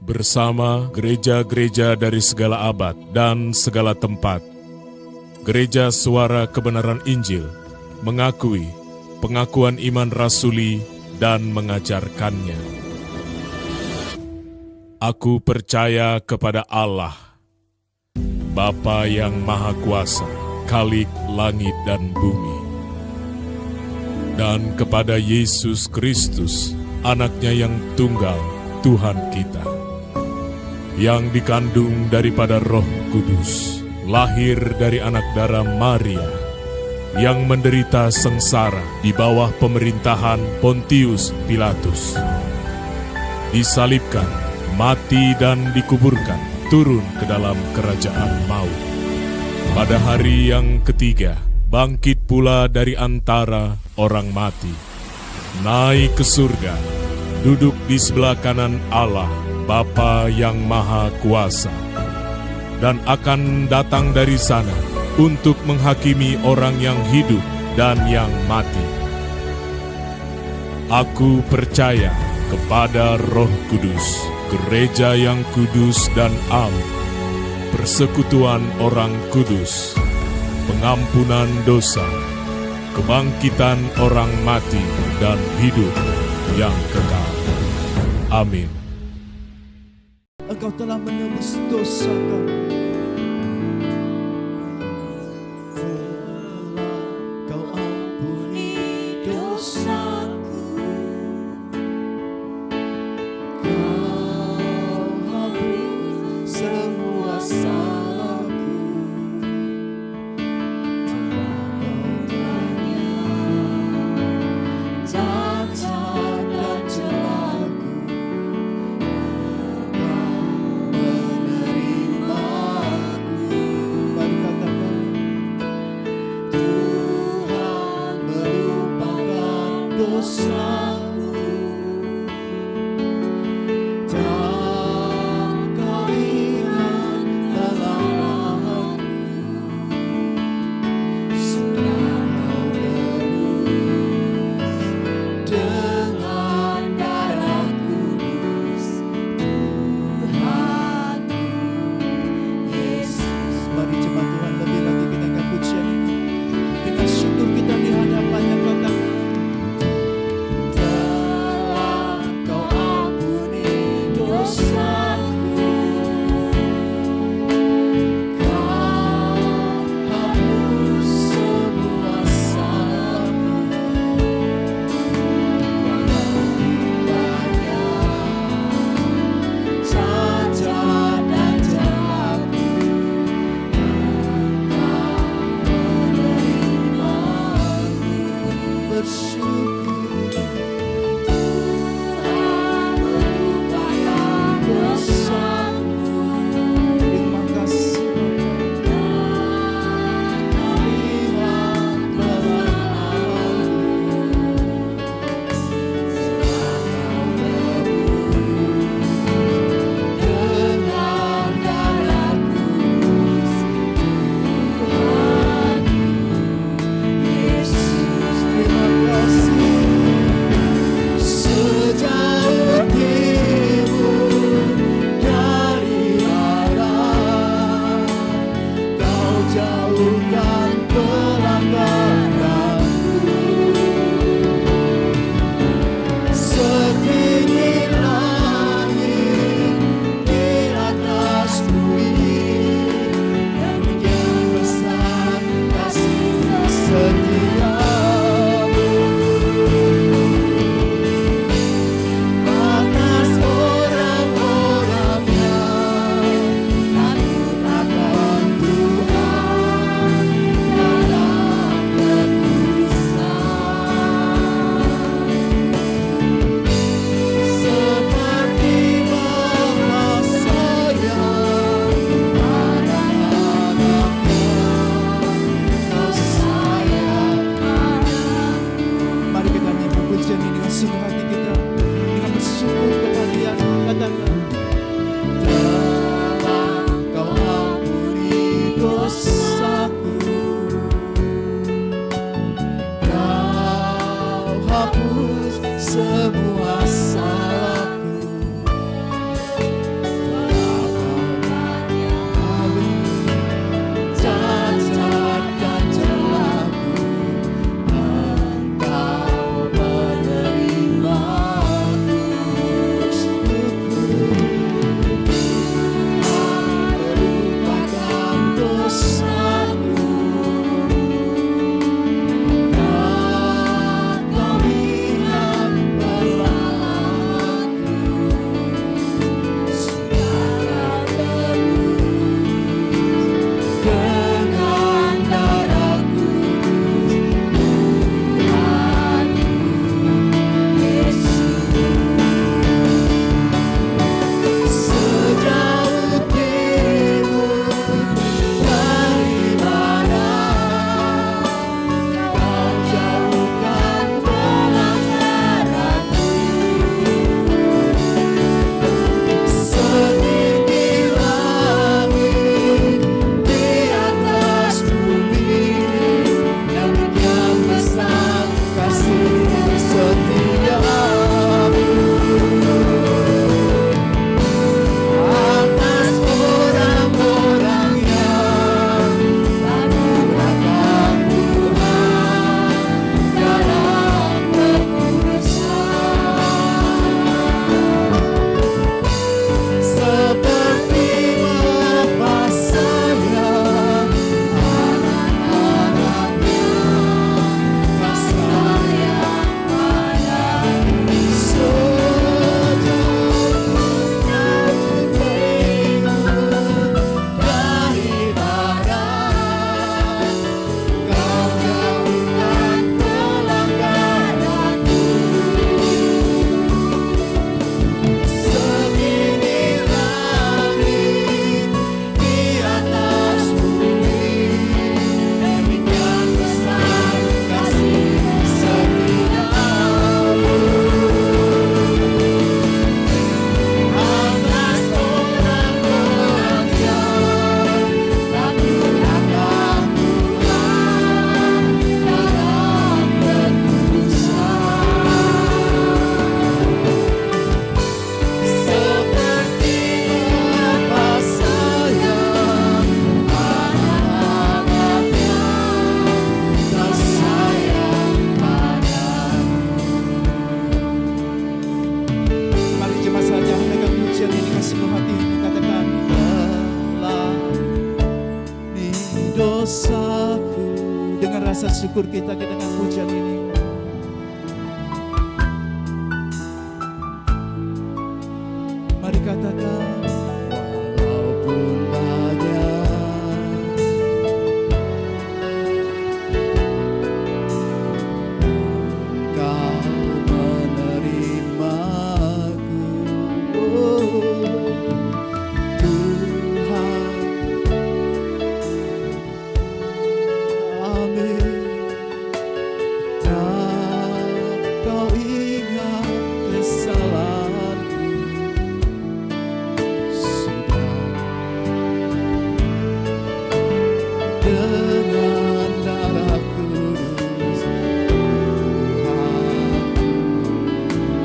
bersama gereja-gereja dari segala abad dan segala tempat. Gereja Suara Kebenaran Injil mengakui pengakuan iman rasuli dan mengajarkannya. Aku percaya kepada Allah, Bapa yang Maha Kuasa, Khalik langit dan bumi, dan kepada Yesus Kristus, Anaknya yang tunggal, Tuhan kita, yang dikandung daripada Roh Kudus, lahir dari anak darah Maria, yang menderita sengsara di bawah pemerintahan Pontius Pilatus, disalibkan, mati dan dikuburkan, turun ke dalam kerajaan maut. Pada hari yang ketiga, bangkit pula dari antara orang mati, naik ke surga, duduk di sebelah kanan Allah, Bapa yang Maha Kuasa, dan akan datang dari sana untuk menghakimi orang yang hidup dan yang mati. Aku percaya kepada Roh Kudus, gereja yang kudus dan am, persekutuan orang kudus, pengampunan dosa, kebangkitan orang mati dan hidup yang kekal. Amin. Engkau telah menebus dosa kami. Kau ampuni dosaku. Kau hapus semua salahku. Cacat dan celahku. Dosaku, dan kau ingat kesalahanku. Sudah kau tebus dengan darah kudus Tuhanku Yesus. Mari jemaat Tuhan, lebih lagi kita akan pujian ini dengan syukur kita di hadapan-Nya, katakan seluruh hati mengatakan pelani dosaku. Dengan rasa syukur kita dengan pujian ini. Mari katakan walaupun banyak Kau menerimaku, oh, Tuhan. Amin. Tak Kau ingat kesalahanku, sudah dengan darah kudus Tuhanku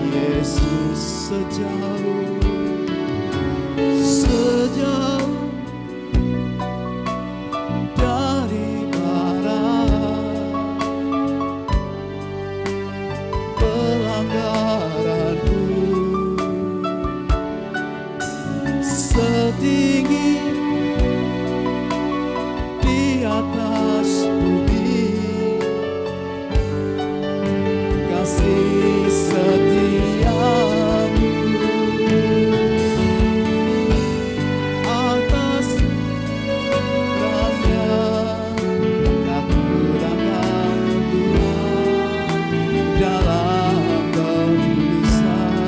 Yesus sejauh dari barat pelanggaranku setinggi di atas bumi, kasih setiamu atas rakyat tak kurangkan Tuhan dalam kemuliaan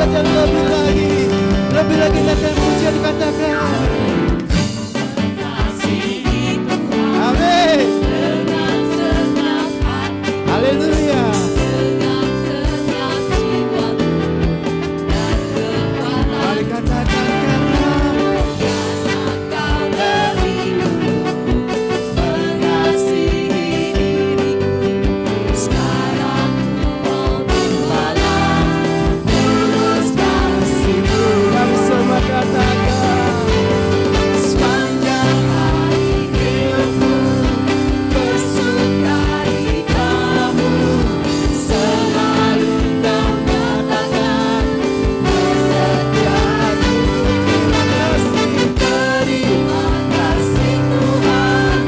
saja lebih lagi katakan pujian, katakan. Amin. Haleluya. Mari katakan karena Kau lebih dulu mengasihi diriku. Sekarang mau membalas tulus kasih-Mu. Kami semua katakan sepanjang hari hidupku bersukari dalam-Mu. Selalu Kau katakan kesetiaan-Mu. Terima kasih Tuhan,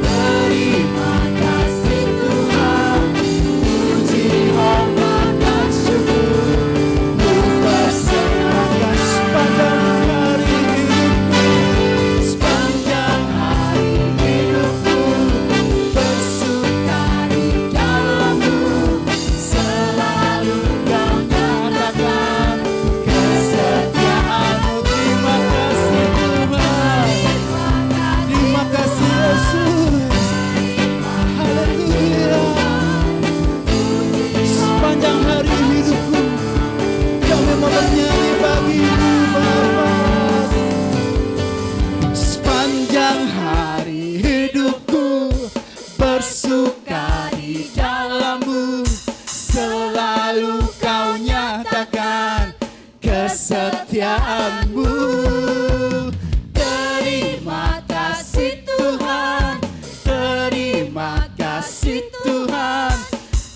terima kasih Tuhan. Puji, hormat dan syukur Ku persembahkan sepanjang hari hidupku. Sepanjang hari hidupku bersukari dalam-Mu. Selalu Kau katakan kesetiaan-Mu. Terima kasih Tuhan, terima kasih Yesus. Haleluya. Sepanjang hari hidupku kami mau bernyanyi bagi-Mu Bapa. Sepanjang hari hidupku bersukari dalam-Mu. Selalu Kau nyatakan kesetiaan-Mu. Terima kasih Tuhan, terima kasih Tuhan.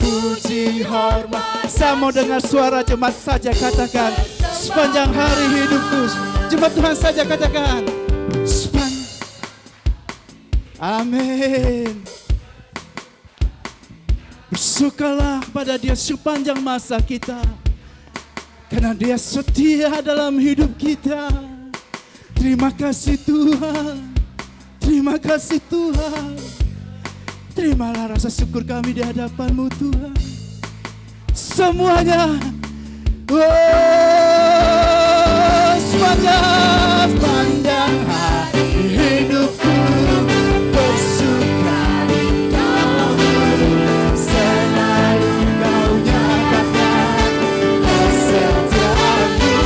Puji, hormat. Saya mau dengar suara jemaat saja katakan sepanjang hari hidupku. Jemaat Tuhan saja katakan amin. Bersyukurlah pada Dia sepanjang masa kita, karena Dia setia dalam hidup kita. Terima kasih Tuhan, terima kasih Tuhan. Terimalah rasa syukur kami di hadapan-Mu Tuhan. Semuanya sepanjang hari hidupku bersukari dalam-Mu. Selalu Kau nyatakan kesetiaan-Mu.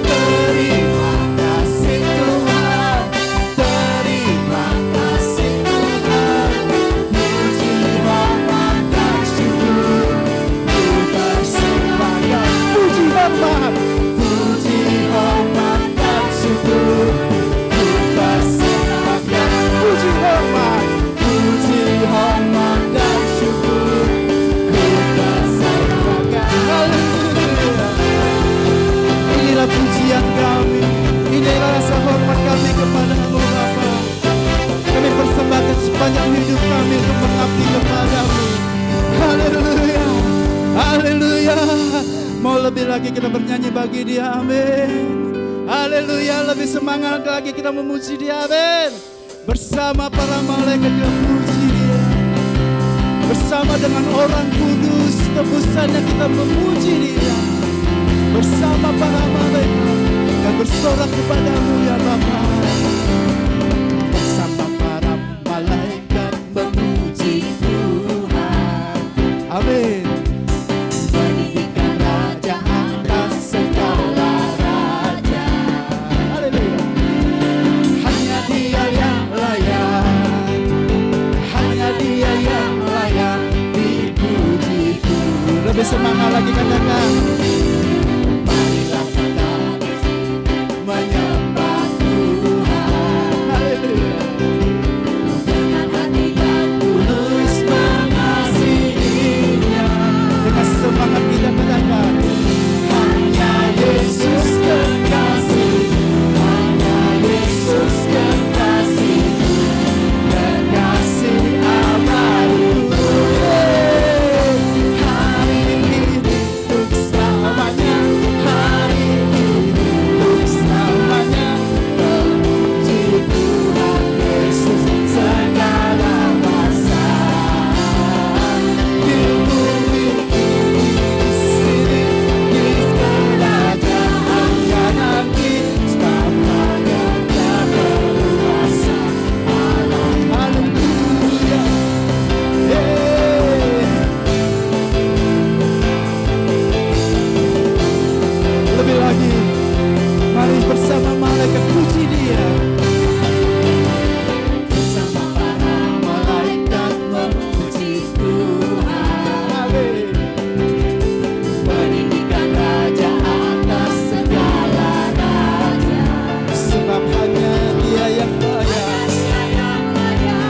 Terima kasih Tuhan, terima kasih Tuhan. Puji, hormat dan syukur Ku persembahkan. Puji, hormat, puji, hormat dan syukur Ku persembahkan. Puji, hormat, puji, hormat dan syukur Ku persembahkan. Haleluya. Inilah pujian kami, inilah rasa hormat kami kepada-Mu Bapa. Kami persembahkan sepanjang hidup kami untuk mengabdi kepada-Mu. Haleluya, haleluya. Mau lebih lagi kita bernyanyi bagi Dia, amin. Haleluya, lebih semangat lagi kita memuji Dia, amin. Bersama para malaikat kita memuji Dia. Bersama dengan orang kudus tebusannya kita memuji Dia. Bersama para malaikat kita bersorak kepada-Mu ya Bapa. Bersama para malaikat memuji Tuhan, amin. Meninggikan Raja atas segala raja. Haleluya. Hanya Dia yang layak, hanya Dia yang layak dipuji. Lebih semangat lagi katakan. Marilah kita menyembah Tuhan. malaikat puji Dia. Bersama para malaikat memuji Tuhan. Meninggikan Raja atas segala raja. Sebab hanya Dia yang layak.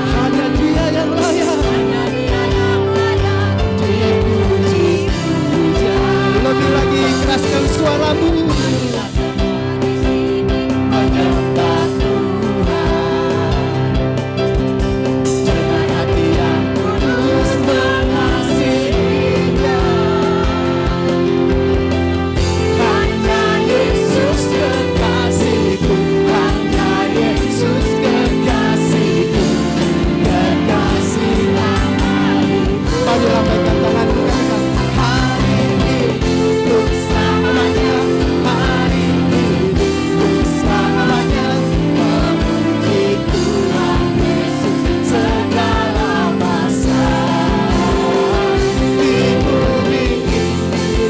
Hanya Dia yang layak. Dipuji-puja. Lebih lagi keraskan suaramu. Menyembah Tuhan dengan hati yang tulus mengasihinya. Hanya Yesus kekasihku, hanya Yesus kekasihku, kekasih abadi. Mari lambaikan tanganmu, katakan hari hidupku selamanya, hari hidupku selamanya memuji Tuhan Yesus segala masa. Di bumi ini,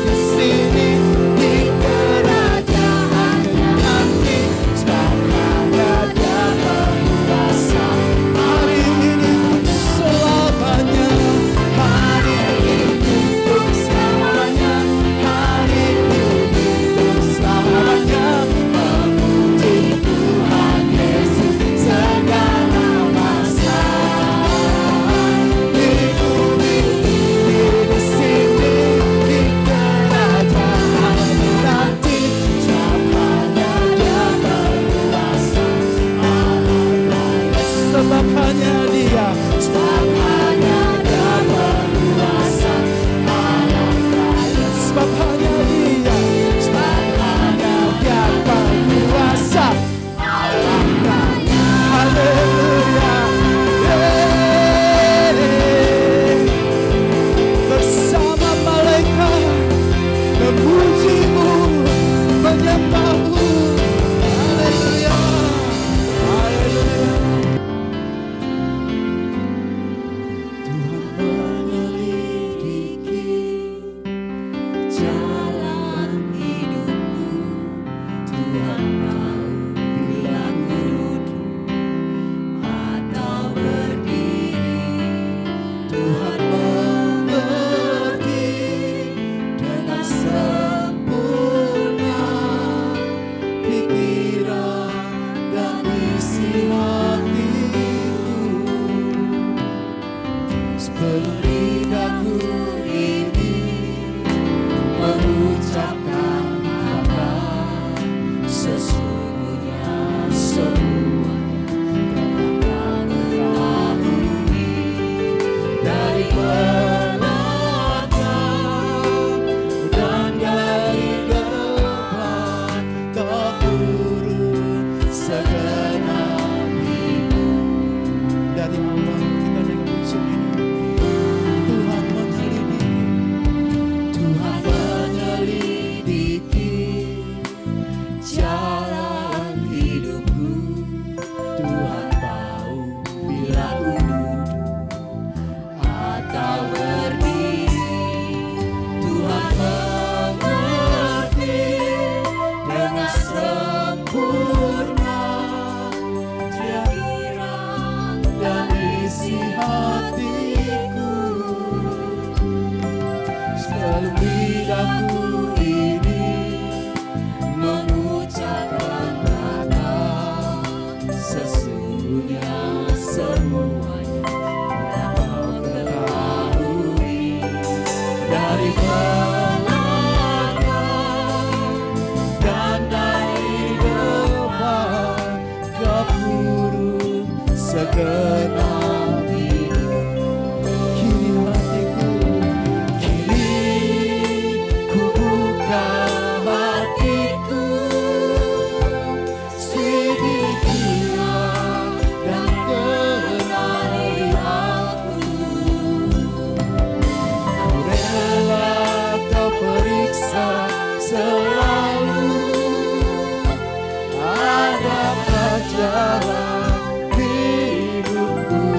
di sini, di kerajaannya nanti, sebab hanya Dia berkuasa. Hari hidupku selamanya, hari hidupku selamanya, hari hidupku selamanya memuji Tuhan Yesus segala masa. Di bumi ini, di sini, di kerajaannya nanti, sebab hanya Dia berkuasa. Sebab hanya Dia, sebab hanya Dia berkuasa. Sebab hanya Dia, sebab hanya Dia berkuasa. Haleluya. Bersama malaikat memuji-Mu, menyembah-Mu. Haleluya. Haleluya. Tuhan menyelidiki jalan hidupku. Tuhan tahu bila ku duduk atau berdiri. Tuhan mengerti dengan sempurna pikiran dan isi hatiku. Sebelum lidahku ini mengucapkan kata, sesungguhnya semua Kau ketahui. Dari belakang dan dari depan, Kau turun segenap hidup. Dari awal kita dengan musuh ini, Tuhan menyelidiki, Tuhan menyelidiki jalan hidupku. Tuhan tahu bila ku duduk atau berdiri. Tuhan mengerti dengan sempurna pikiran dan isi hatiku. Sebelum lidahku ini mengucapkan kata, sesungguhnya semuanya Kau ketahui. Dari belakang dan dari depan, Kau turun segenap hidup. Kini hatiku, kini ku buka hatiku, sedikilah dan kenali aku. Ku rela Kau periksa selalu, adakah jalan hidupku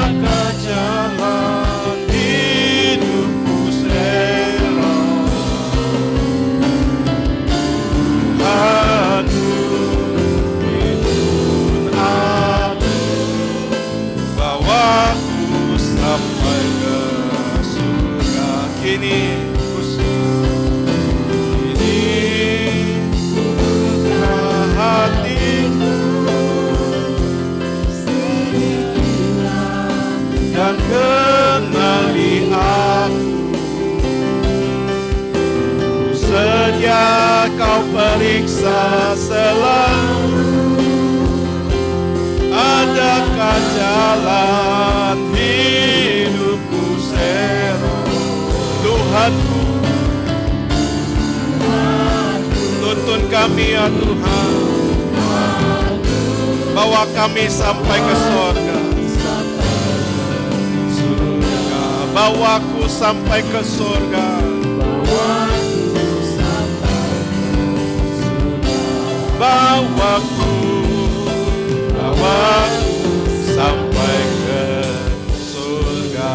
Adakah jalan hidupku sela? Tuhan tuntun aku, bawaku sampai ke surga. Kini dan kenali aku, sedia kau periksa selalu. Adakah jalan hidupku sero? Tuhanku, tuntun kami ya Tuhan, bawa kami sampai ke surga. Bawaku sampai ke surga. Bawaku sampai ke surga.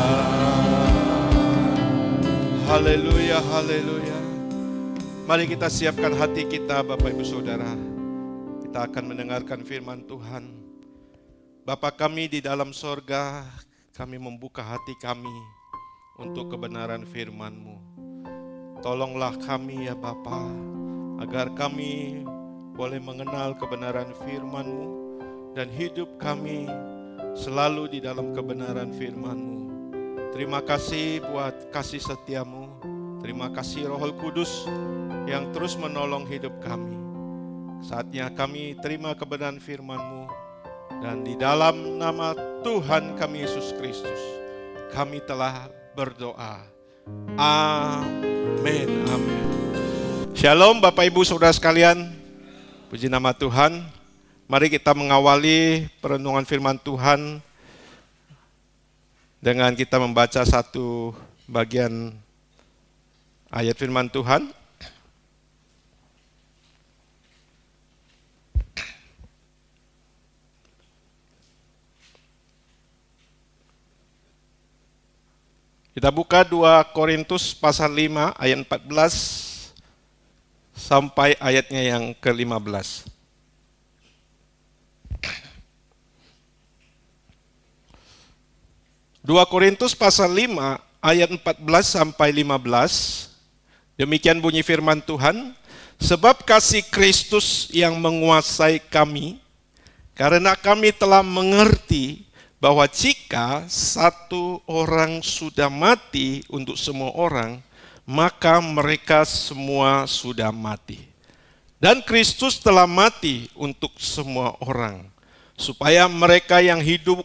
Haleluya, haleluya. Mari kita siapkan hati kita, Bapak Ibu Saudara. Kita akan mendengarkan firman Tuhan. Bapa kami di dalam surga, kami membuka hati kami untuk kebenaran firman-Mu. Tolonglah kami ya Bapa, agar kami boleh mengenal kebenaran firman-Mu dan hidup kami selalu di dalam kebenaran firman-Mu. Terima kasih buat kasih setia-Mu. Terima kasih Roh Kudus yang terus menolong hidup kami. Saatnya kami terima kebenaran firman-Mu, dan di dalam nama Tuhan kami Yesus Kristus, kami telah berdoa. Amin, amin. Shalom Bapak Ibu Saudara sekalian. Puji nama Tuhan. Mari kita mengawali perenungan firman Tuhan dengan kita membaca satu bagian ayat firman Tuhan. Kita buka 2 Korintus pasal 5 ayat 14 sampai ayatnya yang ke-15. Dua Korintus pasal 5 ayat 14 sampai 15. Demikian bunyi firman Tuhan. Sebab kasih Kristus yang menguasai kami, karena kami telah mengerti bahwa jika satu orang sudah mati untuk semua orang, maka mereka semua sudah mati. Dan Kristus telah mati untuk semua orang, supaya mereka yang hidup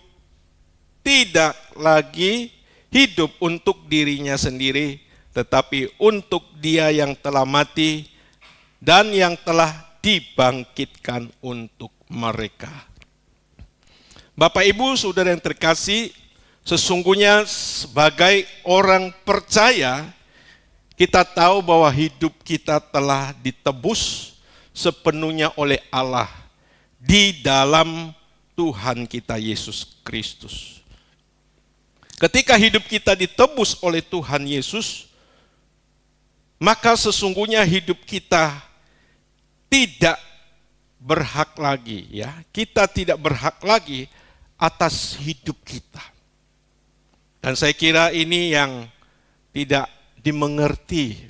tidak lagi hidup untuk dirinya sendiri, tetapi untuk Dia yang telah mati dan yang telah dibangkitkan untuk mereka. Bapak Ibu Saudara yang terkasih, sesungguhnya sebagai orang percaya, kita tahu bahwa hidup kita telah ditebus sepenuhnya oleh Allah di dalam Tuhan kita Yesus Kristus. Ketika hidup kita ditebus oleh Tuhan Yesus, maka sesungguhnya hidup kita tidak berhak lagi, ya. Kita tidak berhak lagi atas hidup kita. Dan saya kira ini yang tidak dimengerti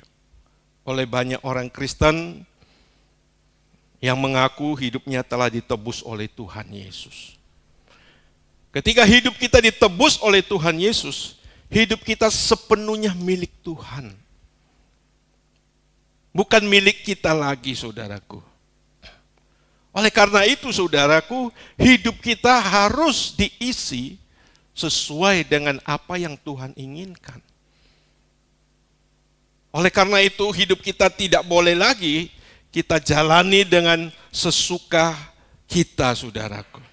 oleh banyak orang Kristen yang mengaku hidupnya telah ditebus oleh Tuhan Yesus. Ketika hidup kita ditebus oleh Tuhan Yesus, hidup kita sepenuhnya milik Tuhan. Bukan milik kita lagi, saudaraku. Oleh karena itu, saudaraku, hidup kita harus diisi sesuai dengan apa yang Tuhan inginkan. Oleh karena itu, hidup kita tidak boleh lagi kita jalani dengan sesuka kita, saudaraku.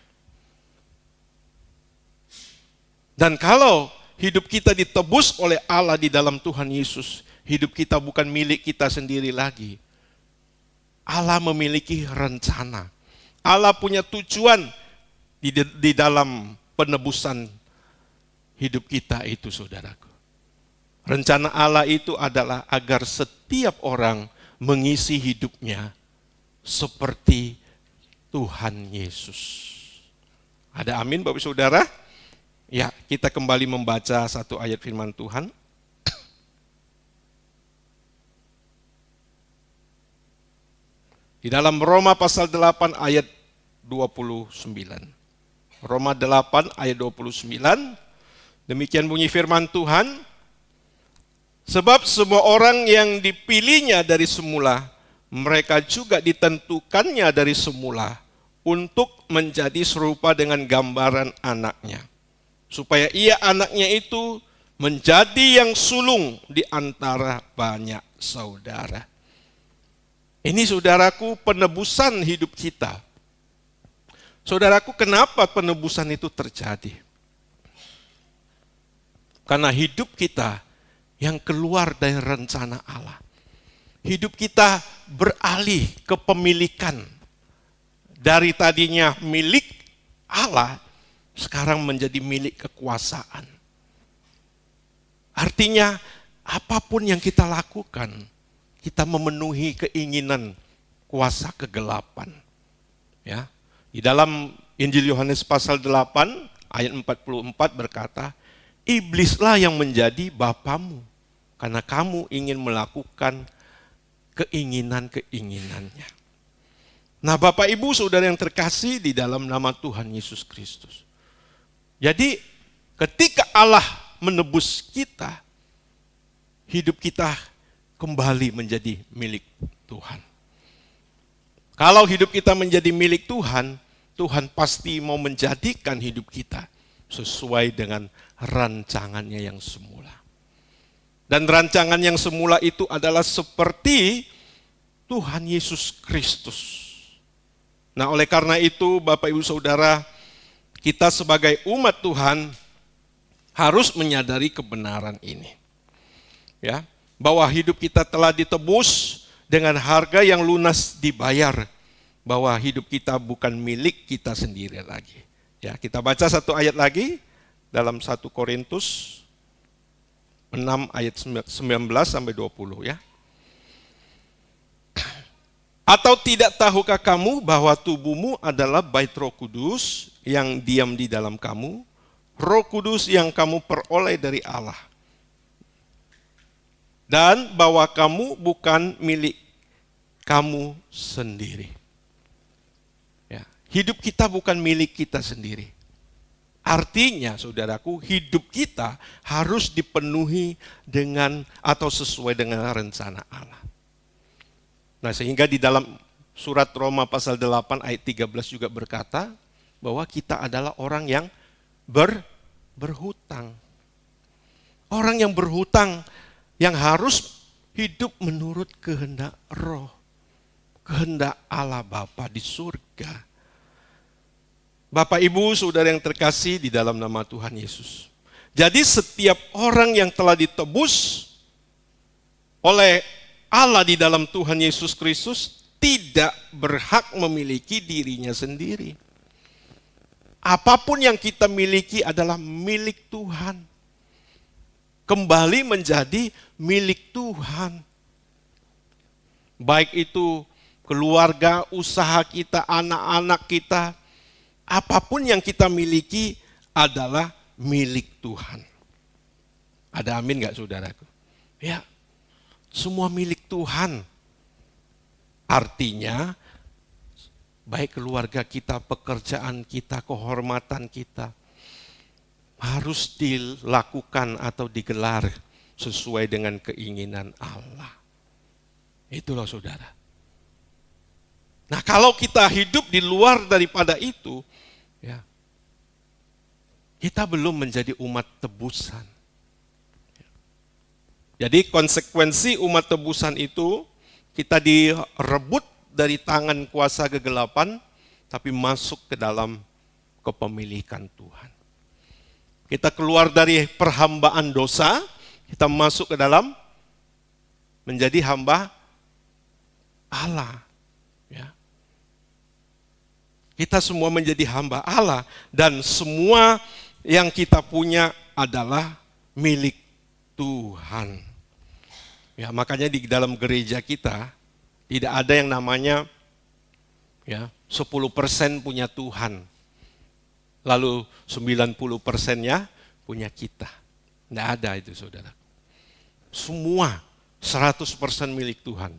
Dan kalau hidup kita ditebus oleh Allah di dalam Tuhan Yesus, hidup kita bukan milik kita sendiri lagi. Allah memiliki rencana. Allah punya tujuan di dalam penebusan hidup kita itu, saudaraku. Rencana Allah itu adalah agar setiap orang mengisi hidupnya seperti Tuhan Yesus. Ada amin Bapak Saudara? Ya, kita kembali membaca satu ayat firman Tuhan. Di dalam Roma pasal 8 ayat 29. Roma 8 ayat 29. Demikian bunyi firman Tuhan. Sebab semua orang yang dipilihnya dari semula, mereka juga ditentukannya dari semula untuk menjadi serupa dengan gambaran anaknya. Supaya ia anaknya itu menjadi yang sulung di antara banyak saudara. Ini saudaraku penebusan hidup kita. Saudaraku, kenapa penebusan itu terjadi? Karena hidup kita yang keluar dari rencana Allah. Hidup kita beralih kepemilikan. Dari tadinya milik Allah, sekarang menjadi milik kekuasaan. Artinya, apapun yang kita lakukan, kita memenuhi keinginan kuasa kegelapan. Ya. Di dalam Injil Yohanes pasal 8 ayat 44 berkata, iblislah yang menjadi bapamu, karena kamu ingin melakukan keinginan-keinginannya. Nah, Bapak Ibu Saudara yang terkasih di dalam nama Tuhan Yesus Kristus. Jadi ketika Allah menebus kita, hidup kita kembali menjadi milik Tuhan. Kalau hidup kita menjadi milik Tuhan, Tuhan pasti mau menjadikan hidup kita sesuai dengan rancangannya yang semula. Dan rancangan yang semula itu adalah seperti Tuhan Yesus Kristus. Nah, oleh karena itu Bapak Ibu Saudara, kita sebagai umat Tuhan harus menyadari kebenaran ini. Ya, bahwa hidup kita telah ditebus dengan harga yang lunas dibayar. Bahwa hidup kita bukan milik kita sendiri lagi. Ya, kita baca satu ayat lagi dalam 1 Korintus 6 ayat 19 sampai 20 ya. Atau tidak tahukah kamu bahwa tubuhmu adalah bait Roh Kudus yang diam di dalam kamu, Roh Kudus yang kamu peroleh dari Allah. Dan bahwa kamu bukan milik kamu sendiri. Ya, hidup kita bukan milik kita sendiri. Artinya, saudaraku, hidup kita harus dipenuhi dengan atau sesuai dengan rencana Allah. Nah, sehingga di dalam surat Roma pasal 8 ayat 13 juga berkata bahwa kita adalah orang yang berhutang. Orang yang berhutang yang harus hidup menurut kehendak Roh, kehendak Allah Bapa di surga. Bapak Ibu Saudara yang terkasih di dalam nama Tuhan Yesus. Jadi setiap orang yang telah ditebus oleh Allah di dalam Tuhan Yesus Kristus tidak berhak memiliki dirinya sendiri. Apapun yang kita miliki adalah milik Tuhan. Kembali menjadi milik Tuhan. Baik itu keluarga, usaha kita, anak-anak kita, apapun yang kita miliki adalah milik Tuhan. Ada amin gak saudaraku? Ya, semua milik Tuhan. Artinya, baik keluarga kita, pekerjaan kita, kehormatan kita, harus dilakukan atau digelar sesuai dengan keinginan Allah. Itulah saudara. Nah, kalau kita hidup di luar daripada itu, ya, kita belum menjadi umat tebusan. Jadi konsekuensi umat tebusan itu, kita direbut dari tangan kuasa kegelapan, tapi masuk ke dalam kepemilikan Tuhan. Kita keluar dari perhambaan dosa, kita masuk ke dalam menjadi hamba Allah. Ya. Kita semua menjadi hamba Allah dan semua yang kita punya adalah milik Tuhan. Ya, makanya di dalam gereja kita tidak ada yang namanya 10% punya Tuhan. Lalu 90%-nya punya kita. Tidak ada itu, saudara. Semua 100% milik Tuhan.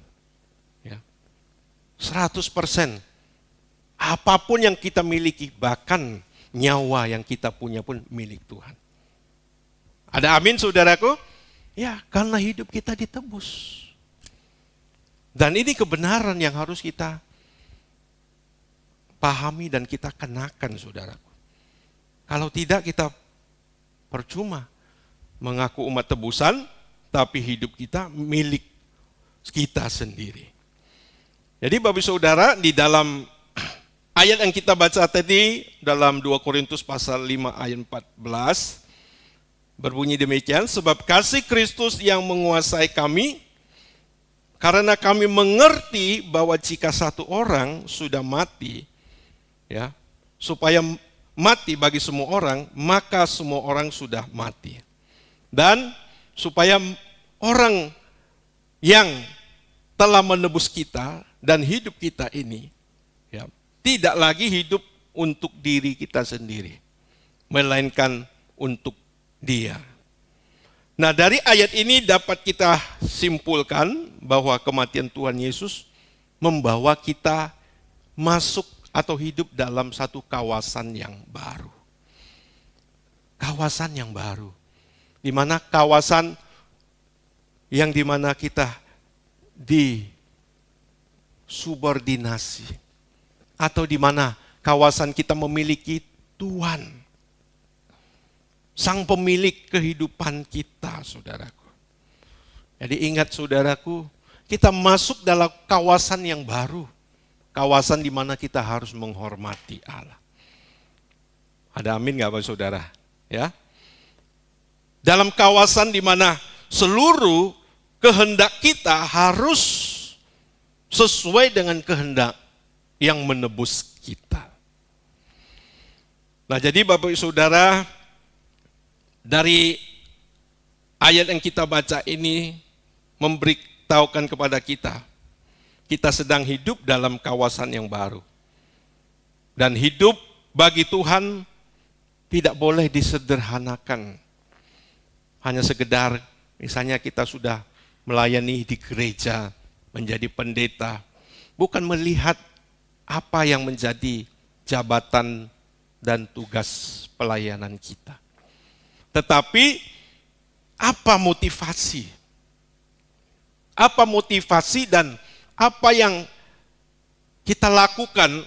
Ya. 100%. Apapun yang kita miliki, bahkan nyawa yang kita punya pun milik Tuhan. Ada amin, saudaraku? Ya, karena hidup kita ditebus. Dan ini kebenaran yang harus kita pahami dan kita kenakan, saudaraku. Kalau tidak, kita percuma mengaku umat tebusan, tapi hidup kita milik kita sendiri. Jadi Bapak Saudara, di dalam ayat yang kita baca tadi, dalam 2 Korintus pasal 5 ayat 14, berbunyi demikian, sebab kasih Kristus yang menguasai kami, karena kami mengerti bahwa jika satu orang sudah mati, ya, supaya mati bagi semua orang, maka semua orang sudah mati. Dan supaya orang yang telah menebus kita dan hidup kita ini, ya, tidak lagi hidup untuk diri kita sendiri, melainkan untuk Dia. Nah, dari ayat ini dapat kita simpulkan bahwa kematian Tuhan Yesus membawa kita masuk atau hidup dalam satu kawasan yang baru. Kawasan yang baru. Di mana kawasan yang dimana kita disubordinasi. Atau di mana kawasan kita memiliki Tuhan. Sang pemilik kehidupan kita, saudaraku. Jadi ingat, saudaraku, kita masuk dalam kawasan yang baru. Kawasan di mana kita harus menghormati Allah. Ada amin nggak, Bapak Saudara? Ya. Dalam kawasan di mana seluruh kehendak kita harus sesuai dengan kehendak yang menebus kita. Nah, jadi Bapak Saudara, dari ayat yang kita baca ini memberitahukan kepada kita, kita sedang hidup dalam kawasan yang baru. Dan hidup bagi Tuhan tidak boleh disederhanakan. Hanya sekedar, misalnya kita sudah melayani di gereja, menjadi pendeta, bukan melihat apa yang menjadi jabatan dan tugas pelayanan kita. Tetapi apa motivasi? Apa motivasi dan apa yang kita lakukan?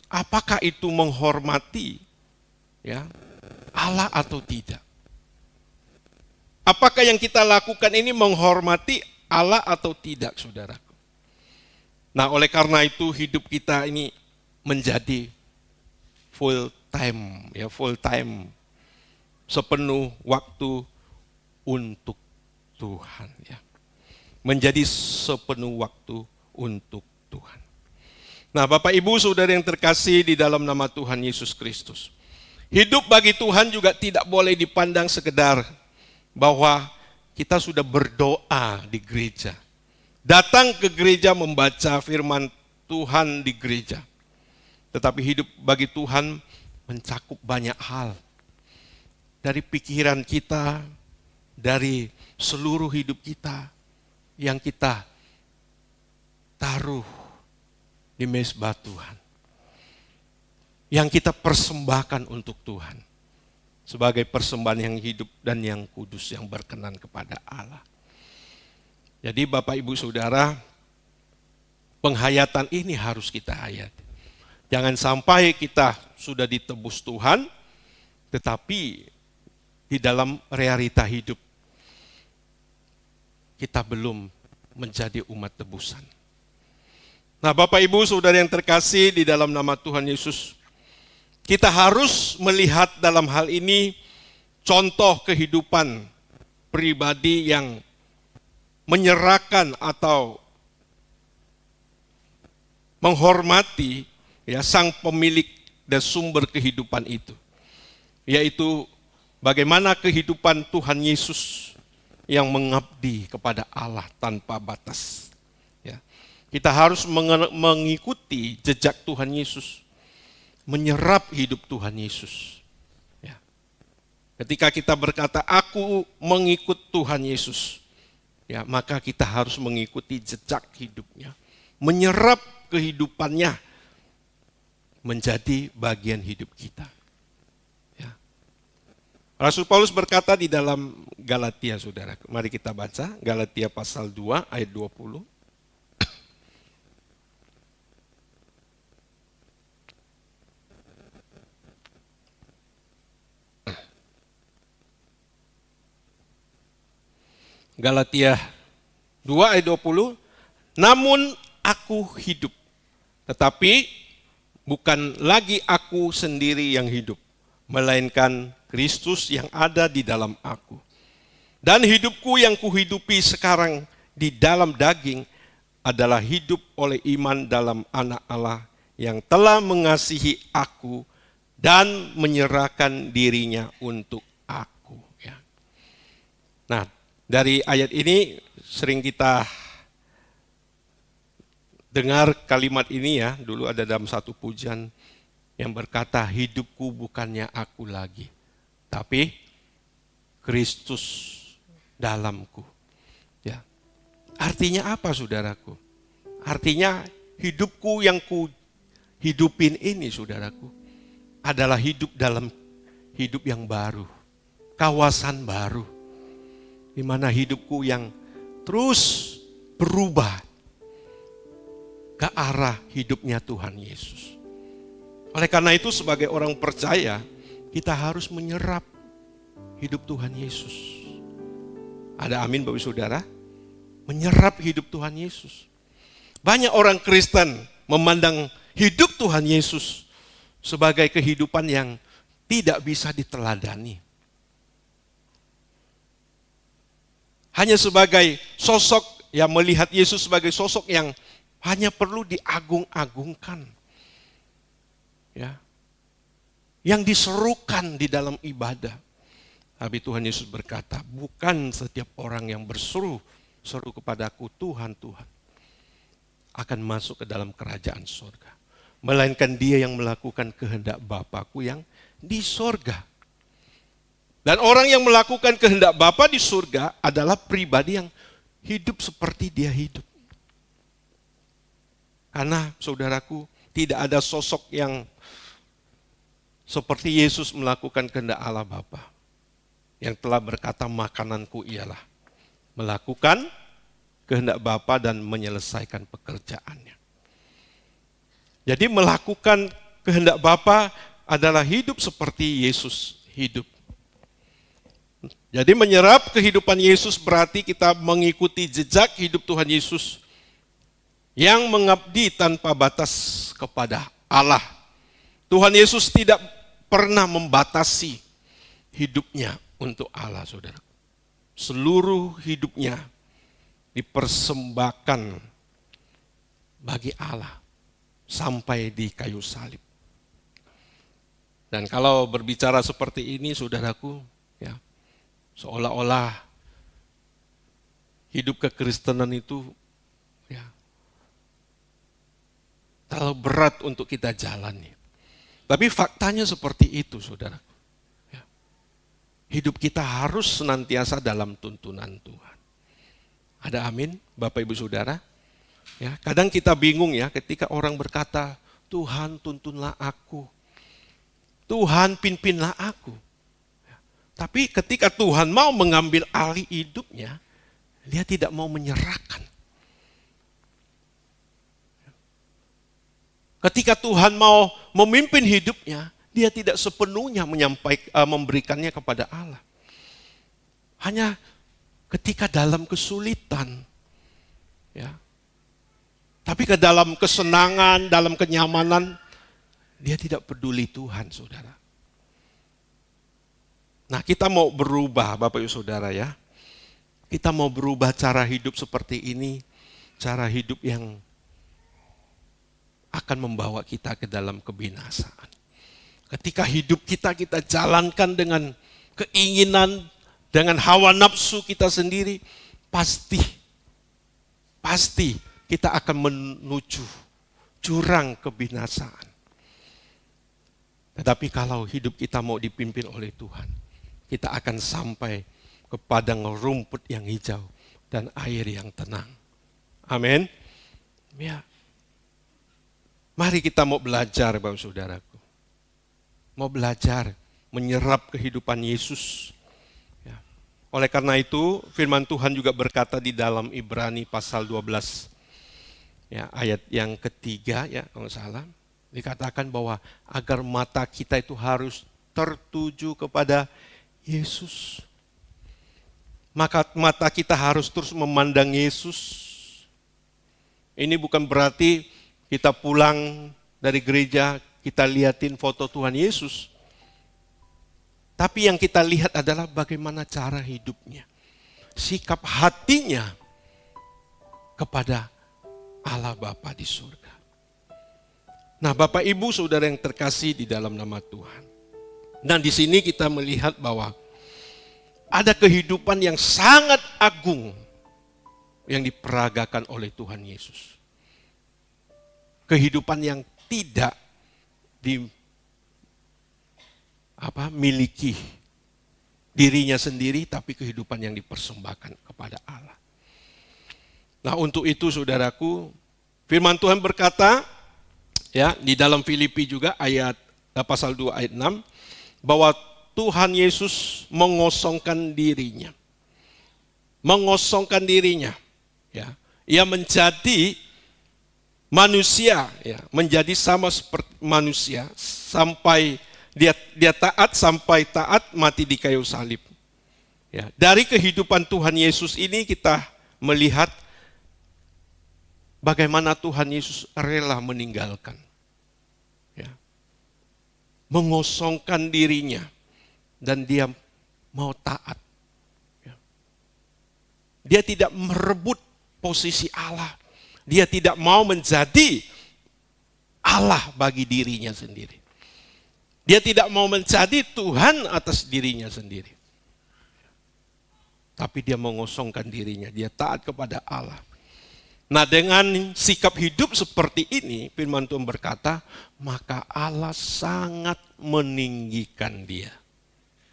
Apakah itu menghormati Allah atau tidak? Apakah yang kita lakukan ini menghormati Allah atau tidak, saudaraku? Nah, oleh karena itu hidup kita ini menjadi full time. Sepenuh waktu untuk Tuhan, ya. Menjadi sepenuh waktu untuk Tuhan. Nah, Bapak Ibu Saudara yang terkasih di dalam nama Tuhan Yesus Kristus, hidup bagi Tuhan juga tidak boleh dipandang sekedar bahwa kita sudah berdoa di gereja, datang ke gereja membaca firman Tuhan di gereja. Tetapi hidup bagi Tuhan mencakup banyak hal. Dari pikiran kita, dari seluruh hidup kita yang kita taruh di mezbah Tuhan. Yang kita persembahkan untuk Tuhan. Sebagai persembahan yang hidup dan yang kudus yang berkenan kepada Allah. Jadi Bapak Ibu Saudara, penghayatan ini harus kita hayati. Jangan sampai kita sudah ditebus Tuhan, tetapi di dalam realita hidup kita belum menjadi umat tebusan. Nah, Bapak Ibu Saudara yang terkasih di dalam nama Tuhan Yesus, kita harus melihat dalam hal ini contoh kehidupan pribadi yang menyerahkan atau menghormati sang pemilik dan sumber kehidupan itu, yaitu bagaimana kehidupan Tuhan Yesus yang mengabdi kepada Allah tanpa batas. Ya. Kita harus mengikuti jejak Tuhan Yesus, menyerap hidup Tuhan Yesus. Ya. Ketika kita berkata, aku mengikut Tuhan Yesus, ya, maka kita harus mengikuti jejak hidupnya, menyerap kehidupannya menjadi bagian hidup kita. Ya. Rasul Paulus berkata di dalam Galatia, saudara. Mari kita baca Galatia pasal 2 ayat 20. Galatia 2 ayat 20. Namun aku hidup, tetapi bukan lagi aku sendiri yang hidup, melainkan Kristus yang ada di dalam aku. Dan hidupku yang kuhidupi sekarang di dalam daging adalah hidup oleh iman dalam Anak Allah yang telah mengasihi aku dan menyerahkan dirinya untuk aku. Ya. Nah, dari ayat ini sering kita dengar kalimat ini ya, dulu ada dalam satu pujian yang berkata, hidupku bukannya aku lagi, tapi Kristus dalamku. Ya. Artinya apa, saudaraku? Artinya hidupku yang ku hidupin ini, saudaraku, adalah hidup dalam hidup yang baru, kawasan baru, di mana hidupku yang terus berubah ke arah hidupnya Tuhan Yesus. Oleh karena itu sebagai orang percaya, kita harus menyerap hidup Tuhan Yesus. Ada amin Bapak Saudara? Menyerap hidup Tuhan Yesus. Banyak orang Kristen memandang hidup Tuhan Yesus sebagai kehidupan yang tidak bisa diteladani. Hanya sebagai sosok yang melihat Yesus sebagai sosok yang hanya perlu diagung-agungkan. Ya. Yang diserukan di dalam ibadah. Tapi Tuhan Yesus berkata, bukan setiap orang yang seru kepadaku, Tuhan, Tuhan, akan masuk ke dalam kerajaan surga. Melainkan dia yang melakukan kehendak Bapa-Ku yang di surga. Dan orang yang melakukan kehendak Bapa di surga adalah pribadi yang hidup seperti dia hidup. Karena saudaraku, tidak ada sosok yang seperti Yesus melakukan kehendak Allah Bapa. Yang telah berkata, makananku ialah melakukan kehendak Bapa dan menyelesaikan pekerjaannya. Jadi melakukan kehendak Bapa adalah hidup seperti Yesus hidup. Jadi menyerap kehidupan Yesus berarti kita mengikuti jejak hidup Tuhan Yesus yang mengabdi tanpa batas kepada Allah. Tuhan Yesus tidak pernah membatasi hidupnya untuk Allah, saudara. Seluruh hidupnya dipersembahkan bagi Allah sampai di kayu salib. Dan kalau berbicara seperti ini, saudaraku, ya, seolah-olah hidup kekristenan itu ya terlalu berat untuk kita jalani. Tapi faktanya seperti itu, saudara. Ya. Hidup kita harus senantiasa dalam tuntunan Tuhan. Ada amin, Bapak Ibu Saudara? Ya, kadang kita bingung ya ketika orang berkata, Tuhan tuntunlah aku. Tuhan pimpinlah aku. Ya. Tapi ketika Tuhan mau mengambil alih hidupnya, dia tidak mau menyerahkan. Ketika Tuhan mau memimpin hidupnya, dia tidak sepenuhnya memberikannya kepada Allah. Hanya ketika dalam kesulitan, ya. Tapi ke dalam kesenangan, dalam kenyamanan, dia tidak peduli Tuhan, saudara. Nah, kita mau berubah, Bapak Ibu Saudara ya. Kita mau berubah cara hidup seperti ini, cara hidup yang akan membawa kita ke dalam kebinasaan. Ketika hidup kita jalankan dengan keinginan, dengan hawa nafsu kita sendiri, pasti kita akan menuju jurang kebinasaan. Tetapi kalau hidup kita mau dipimpin oleh Tuhan, kita akan sampai ke padang rumput yang hijau dan air yang tenang. Amin. Ya. Mari kita mau belajar, Bapak Saudaraku. Mau belajar menyerap kehidupan Yesus. Ya. Oleh karena itu, firman Tuhan juga berkata di dalam Ibrani pasal 12, ya, ayat yang ketiga, ya, kalau salah, dikatakan bahwa agar mata kita itu harus tertuju kepada Yesus. Maka mata kita harus terus memandang Yesus. Ini bukan berarti kita pulang dari gereja, kita liatin foto Tuhan Yesus. Tapi yang kita lihat adalah bagaimana cara hidupnya. Sikap hatinya kepada Allah Bapa di surga. Nah, Bapak Ibu Saudara yang terkasih di dalam nama Tuhan. Dan di sini kita melihat bahwa ada kehidupan yang sangat agung yang diperagakan oleh Tuhan Yesus. Kehidupan yang tidak miliki dirinya sendiri, tapi kehidupan yang dipersembahkan kepada Allah. Nah, untuk itu saudaraku, firman Tuhan berkata, ya, di dalam Filipi juga pasal 2 ayat 6, bahwa Tuhan Yesus mengosongkan dirinya. Mengosongkan dirinya. Ya. Ia menjadi manusia, ya, menjadi sama seperti manusia sampai dia taat sampai taat mati di kayu salib. Ya, dari kehidupan Tuhan Yesus ini kita melihat bagaimana Tuhan Yesus rela meninggalkan, ya, mengosongkan dirinya dan dia mau taat. Ya. Dia tidak merebut posisi Allah. Dia tidak mau menjadi Allah bagi dirinya sendiri. Dia tidak mau menjadi Tuhan atas dirinya sendiri. Tapi dia mengosongkan dirinya, dia taat kepada Allah. Nah, dengan sikap hidup seperti ini, firman Tuhan berkata, maka Allah sangat meninggikan dia.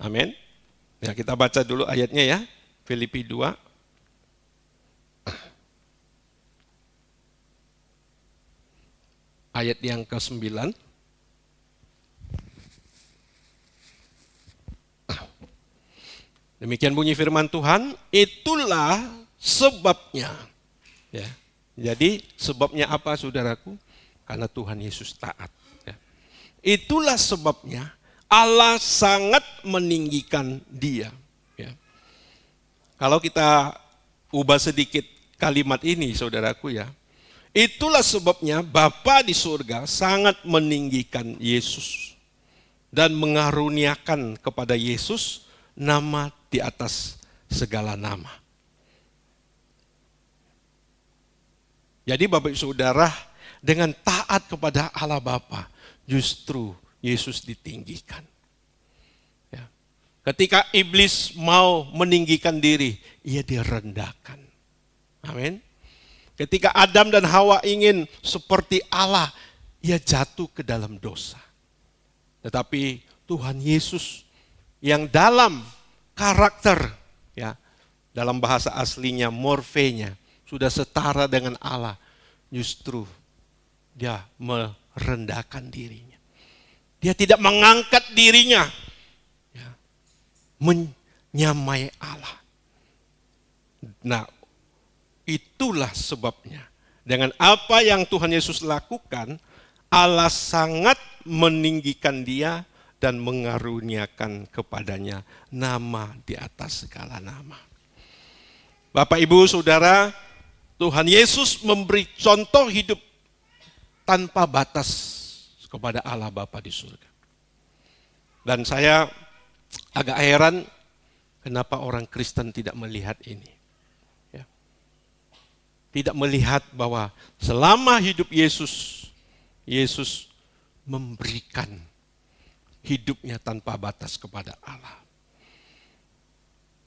Amin. Ya, kita baca dulu ayatnya ya, Filipi 2. Ayat yang ke-9. Demikian bunyi firman Tuhan, itulah sebabnya. Ya. Jadi sebabnya apa saudaraku? Karena Tuhan Yesus taat. Ya. Itulah sebabnya Allah sangat meninggikan dia. Ya. Kalau kita ubah sedikit kalimat ini saudaraku ya, itulah sebabnya Bapa di surga sangat meninggikan Yesus dan mengaruniakan kepada Yesus nama di atas segala nama. Jadi Bapak Saudara, dengan taat kepada Allah Bapa, justru Yesus ditinggikan. Ya. Ketika iblis mau meninggikan diri, ia direndahkan. Amin. Ketika Adam dan Hawa ingin seperti Allah, ia jatuh ke dalam dosa. Tetapi Tuhan Yesus yang dalam karakter, ya, dalam bahasa aslinya morfenya, sudah setara dengan Allah, justru dia merendahkan dirinya. Dia tidak mengangkat dirinya, ya, menyamai Allah. Nah, itulah sebabnya dengan apa yang Tuhan Yesus lakukan, Allah sangat meninggikan dia dan mengaruniakan kepadanya nama di atas segala nama. Bapak, Ibu, Saudara, Tuhan Yesus memberi contoh hidup tanpa batas kepada Allah Bapa di surga. Dan saya agak heran kenapa orang Kristen tidak melihat ini. Tidak melihat bahwa selama hidup Yesus, Yesus memberikan hidupnya tanpa batas kepada Allah.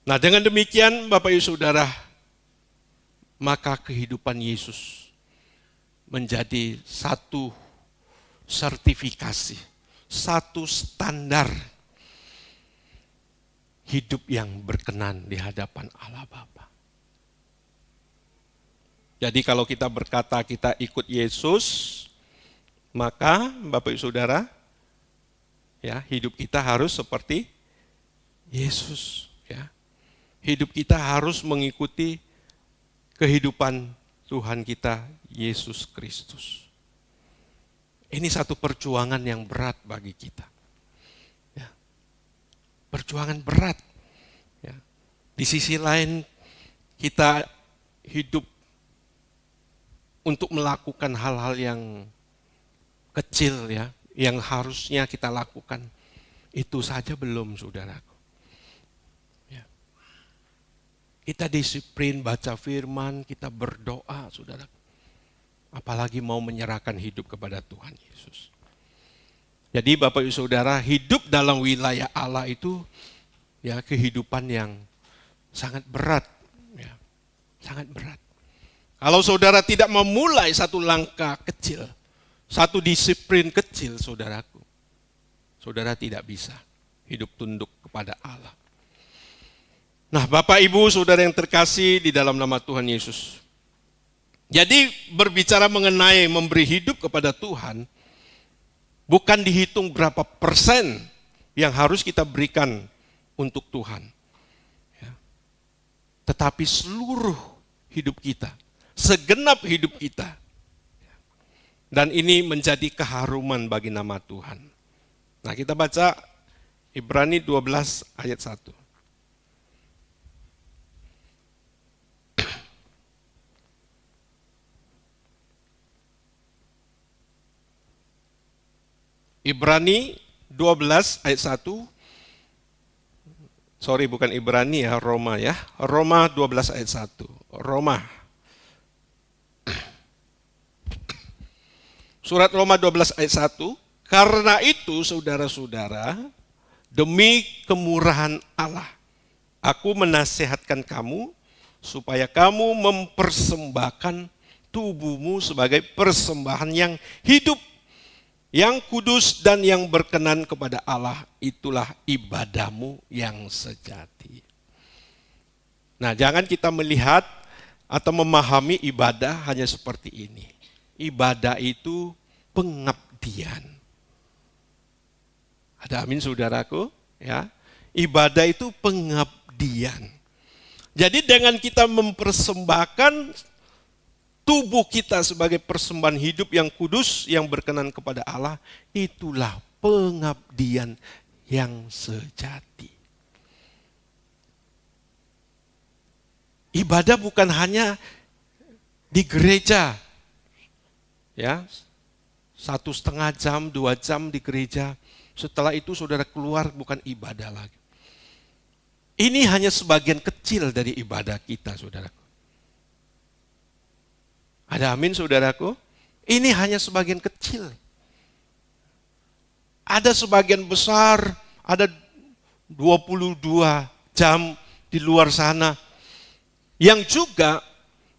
Nah, dengan demikian Bapak Ibu Saudara, maka kehidupan Yesus menjadi satu sertifikasi, satu standar hidup yang berkenan di hadapan Allah Bapa. Jadi kalau kita berkata kita ikut Yesus, maka Bapak Ibu Saudara, ya, hidup kita harus seperti Yesus, ya. Hidup kita harus mengikuti kehidupan Tuhan kita Yesus Kristus. Ini satu perjuangan yang berat bagi kita. Ya. Perjuangan berat. Ya. Di sisi lain kita hidup untuk melakukan hal-hal yang kecil, ya, yang harusnya kita lakukan. Itu saja belum, saudaraku. Ya. Kita disiplin baca firman, kita berdoa, saudaraku. Apalagi mau menyerahkan hidup kepada Tuhan Yesus. Jadi Bapak Ibu Saudara, hidup dalam wilayah Allah itu ya kehidupan yang sangat berat, ya, sangat berat. Kalau saudara tidak memulai satu langkah kecil, satu disiplin kecil, saudaraku, saudara tidak bisa hidup tunduk kepada Allah. Nah, Bapak Ibu Saudara yang terkasih di dalam nama Tuhan Yesus. Jadi berbicara mengenai memberi hidup kepada Tuhan, bukan dihitung berapa persen yang harus kita berikan untuk Tuhan. Ya. Tetapi seluruh hidup kita, segenap hidup kita. Dan ini menjadi keharuman bagi nama Tuhan. Nah, kita baca Ibrani 12 ayat 1. Ibrani 12 ayat 1. Sorry, bukan Ibrani ya, Roma ya. Roma 12 ayat 1. Roma. Surat Roma 12 ayat 1. Karena itu saudara-saudara, demi kemurahan Allah, aku menasihatkan kamu supaya kamu mempersembahkan tubuhmu sebagai persembahan yang hidup, yang kudus dan yang berkenan kepada Allah, itulah ibadahmu yang sejati. Nah, jangan kita melihat atau memahami ibadah hanya seperti ini. Ibadah itu pengabdian. Ada amin saudaraku? Ya. Ibadah itu pengabdian. Jadi dengan kita mempersembahkan tubuh kita sebagai persembahan hidup yang kudus, yang berkenan kepada Allah, itulah pengabdian yang sejati. Ibadah bukan hanya di gereja, ya, 1,5 jam, 2 jam di gereja, setelah itu saudara keluar bukan ibadah lagi. Ini hanya sebagian kecil dari ibadah kita, saudaraku. Ada amin saudaraku? Ini hanya sebagian kecil. Ada sebagian besar, ada 22 jam di luar sana. Yang juga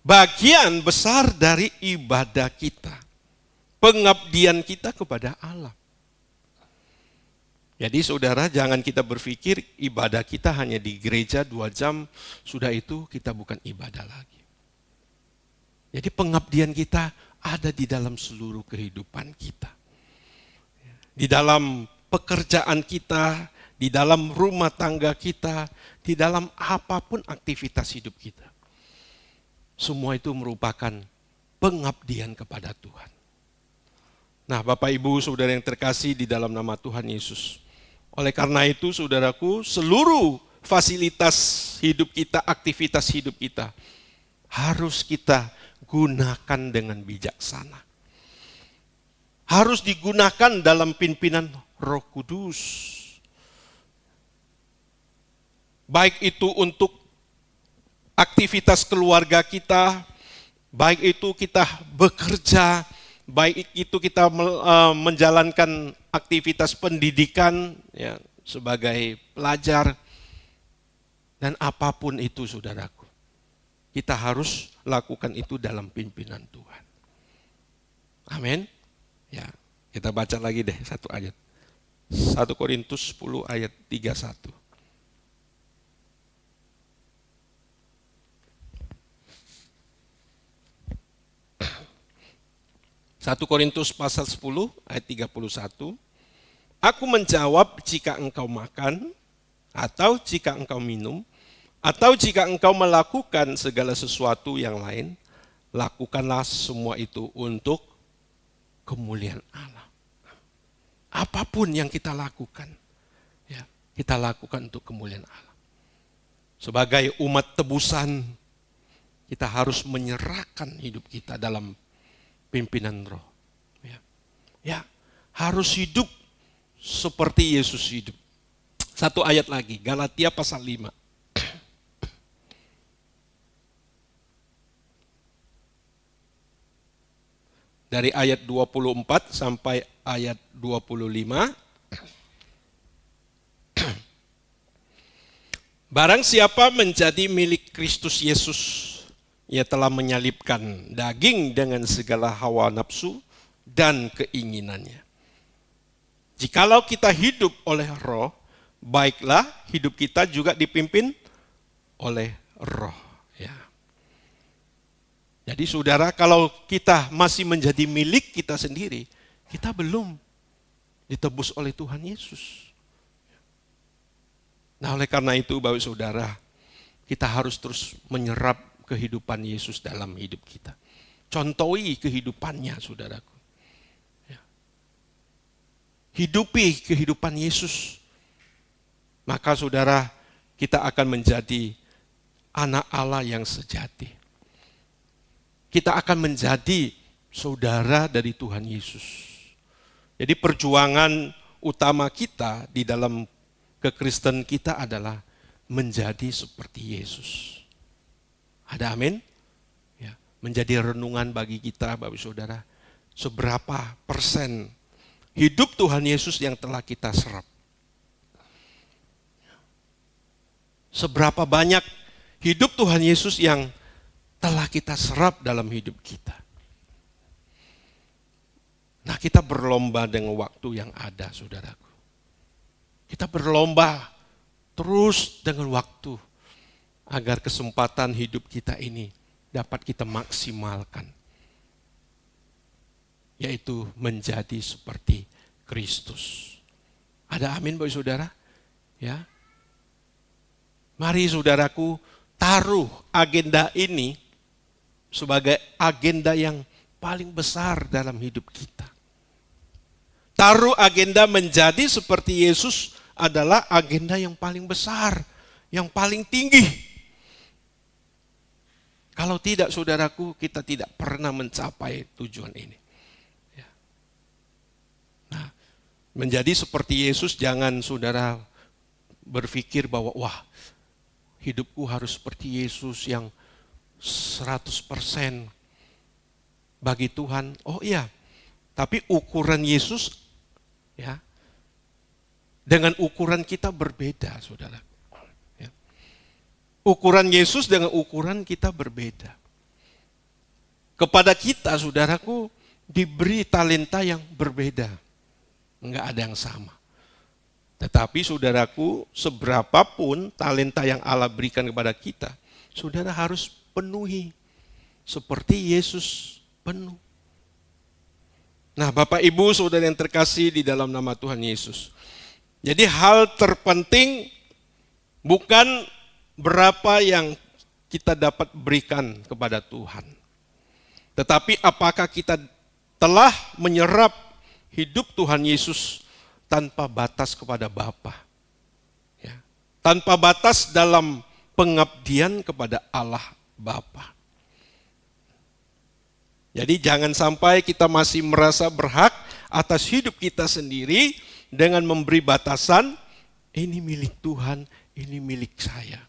bagian besar dari ibadah kita. Pengabdian kita kepada Allah. Jadi saudara, jangan kita berpikir ibadah kita hanya di gereja 2 jam, sudah itu kita bukan ibadah lagi. Jadi pengabdian kita ada di dalam seluruh kehidupan kita. Di dalam pekerjaan kita, di dalam rumah tangga kita, di dalam apapun aktivitas hidup kita. Semua itu merupakan pengabdian kepada Tuhan. Nah, Bapak Ibu Saudara yang terkasih di dalam nama Tuhan Yesus. Oleh karena itu saudaraku, seluruh fasilitas hidup kita, aktivitas hidup kita harus kita gunakan dengan bijaksana. Harus digunakan dalam pimpinan Roh Kudus. Baik itu untuk aktivitas keluarga kita, baik itu kita bekerja, baik itu kita menjalankan aktivitas pendidikan ya, sebagai pelajar. Dan apapun itu saudaraku, kita harus lakukan itu dalam pimpinan Tuhan. Amin. Ya, kita baca lagi deh satu ayat. 1 Korintus 10 ayat 31. Satu Korintus pasal 10 ayat 31. Aku menjawab, jika engkau makan, atau jika engkau minum, atau jika engkau melakukan segala sesuatu yang lain, lakukanlah semua itu untuk kemuliaan Allah. Apapun yang kita lakukan, ya, kita lakukan untuk kemuliaan Allah. Sebagai umat tebusan, kita harus menyerahkan hidup kita dalam pimpinan Roh. Ya, harus hidup seperti Yesus hidup. Satu ayat lagi, Galatia pasal 5. Dari ayat 24 sampai ayat 25. Barang siapa menjadi milik Kristus Yesus, ia telah menyalibkan daging dengan segala hawa nafsu dan keinginannya. Jikalau kita hidup oleh Roh, baiklah hidup kita juga dipimpin oleh Roh. Ya. Jadi saudara, kalau kita masih menjadi milik kita sendiri, kita belum ditebus oleh Tuhan Yesus. Nah, oleh karena itu Bapak Saudara, kita harus terus menyerap kehidupan Yesus dalam hidup kita. Contohi kehidupannya, saudaraku. Ya. Hidupi kehidupan Yesus. Maka saudara, kita akan menjadi anak Allah yang sejati. Kita akan menjadi saudara dari Tuhan Yesus. Jadi perjuangan utama kita di dalam kekristenan kita adalah menjadi seperti Yesus. Ada amin? Ya, menjadi renungan bagi kita, Bapak Saudara. Seberapa persen hidup Tuhan Yesus yang telah kita serap? Seberapa banyak hidup Tuhan Yesus yang telah kita serap dalam hidup kita? Nah, kita berlomba dengan waktu yang ada, saudaraku. Kita berlomba terus dengan waktu agar kesempatan hidup kita ini dapat kita maksimalkan, yaitu menjadi seperti Kristus. Ada amin, Bapak Saudara? Ya. Mari saudaraku, taruh agenda ini sebagai agenda yang paling besar dalam hidup kita. Taruh agenda menjadi seperti Yesus adalah agenda yang paling besar, yang paling tinggi. Kalau tidak, saudaraku, kita tidak pernah mencapai tujuan ini. Ya. Nah, menjadi seperti Yesus, jangan saudara berpikir bahwa, wah, hidupku harus seperti Yesus yang 100% bagi Tuhan. Oh iya, tapi ukuran Yesus, ya, dengan ukuran kita berbeda, saudara. Ya. Ukuran Yesus dengan ukuran kita berbeda. Kepada kita, saudaraku, diberi talenta yang berbeda. Enggak ada yang sama. Tetapi saudaraku, seberapapun talenta yang Allah berikan kepada kita, saudara harus penuhi. Seperti Yesus penuh. Nah, Bapak Ibu saudara yang terkasih di dalam nama Tuhan Yesus. Jadi hal terpenting bukan berapa yang kita dapat berikan kepada Tuhan. Tetapi apakah kita telah menyerap hidup Tuhan Yesus tanpa batas kepada Bapa. Ya. Tanpa batas dalam pengabdian kepada Allah Bapa. Jadi jangan sampai kita masih merasa berhak atas hidup kita sendiri dengan memberi batasan, ini milik Tuhan, ini milik saya.